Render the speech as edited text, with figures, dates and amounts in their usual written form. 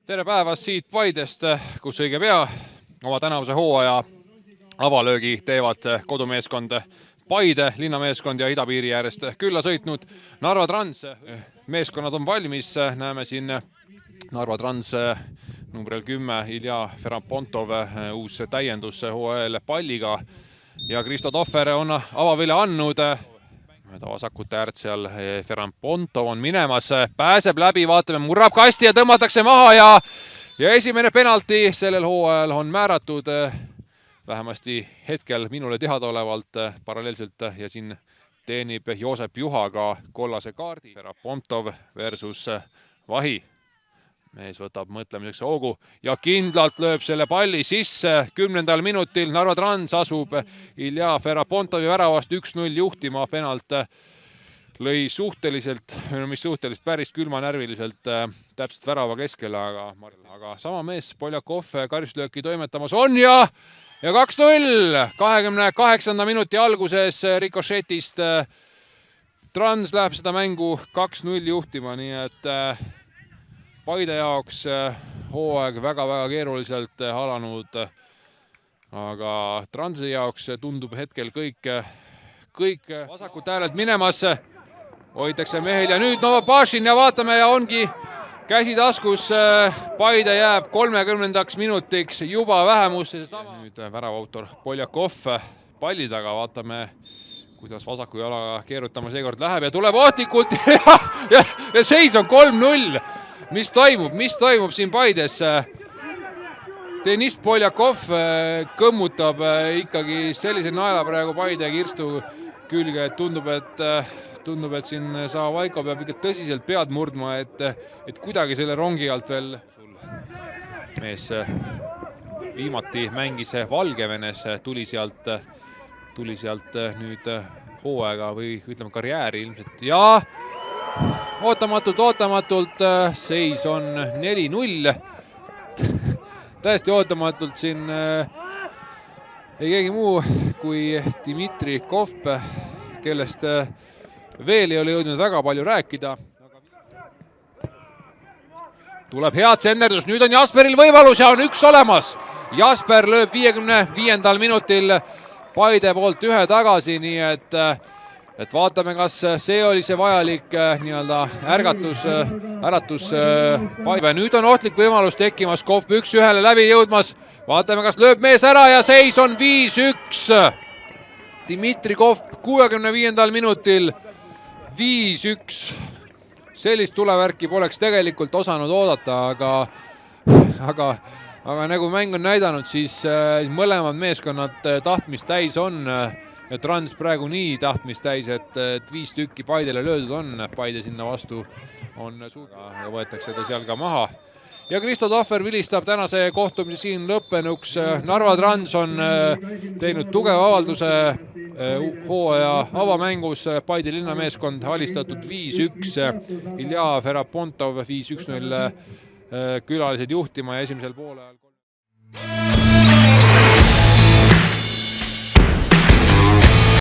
Tere päevast siit Paidest, kus õige pea oma tänavuse hooaja avalöögi teevad kodumeeskond Paide, linnameeskond ja idapiiri äärest külla sõitnud Narva Trans. Meeskonnad on valmis, näeme siin Narva Trans numbril 10 Ilja Ferapontov, uus täiendus hooajal palliga ja Kristo Tohver on avavile andnud. Vasakute äärt seal Ferapontov on minemas, pääseb läbi, vaatame, murrab kasti ja tõmmatakse maha ja esimene penalti sellel hooajal on määratud vähemasti hetkel minule teadaolevalt paralleelselt ja siin teenib Joosep Juhaga kollase kaardi. Ferapontov versus Vahi. Mees võtab mõtlemiseks hoogu ja kindlalt lööb selle palli sisse 10. minutil. Narva Trans asub Ilja Ferapontovi väravast 1-0 juhtima. Penalt lõi suhteliselt, päris külmanärviliselt täpselt värava keskele, aga sama mees Poljakov karistuslööki toimetamas on ja 2-0 28. minuti alguses rikošetist. Trans läheb seda mängu 2-0 juhtima, nii et Paide jaoks hooaeg väga-väga keeruliselt alanud, aga Transi jaoks tundub hetkel kõik vasakut häälelt minemas. Hoitakse mehel ja nüüd Novopašin ja vaatame ja ongi käsi taskus. Paide jääb 30. minutiks juba vähemusse. Nüüd väravautor Poljakov palli taga, vaatame kuidas vasaku jalaga keerutama seekord läheb ja tuleb ohtlikult ja seis on 3-0. Mis toimub siin Paides? Deniss Poljakov kõmmutab ikkagi sellise naela praegu Paide kirstu külge, et tundub, et siin Saavaiko peab ikka tõsiselt pead murdma, et kuidagi selle rongi alt veel. Mees viimati mängis Valgevenes, tuli sealt nüüd hooaega või ütleme karjääri ilmselt ja ootamatult seis on 4-0. Täiesti ootamatult siin ei keegi muu kui Dmitri Kohv, kellest veel ei ole jõudnud väga palju rääkida. Tuleb head senderdus, nüüd on Jasperil võimalus ja on üks olemas. Jasper lööb 55. minutil Paide poolt ühe tagasi, nii et vaatame, kas see oli see vajalik äratus Paide. Nüüd on ohtlik võimalus tekkimas, Kohv 1-1 läbi jõudmas. Vaatame, kas lööb mees ära ja seis on 5-1. Dmitri Kohv 65. minutil 5-1. Sellist tulevärki poleks tegelikult osanud oodata, aga nagu mäng on näidanud, siis mõlemad meeskonnad tahtmist täis on. Ja Trans praegu nii tahtmist täis, et 5 tükki Paidele löödud on. Paide sinna vastu on ja võetakse ta seal ka maha. Ja Kristo Tohver vilistab tänase kohtumise siin lõppenuks. Narva Trans on teinud tugeva avalduse hooaja avamängus. Paide linnameeskond alistatud 5-1. Ilja Ferapontov 5-1-0 külalised juhtima ja esimesel poolel.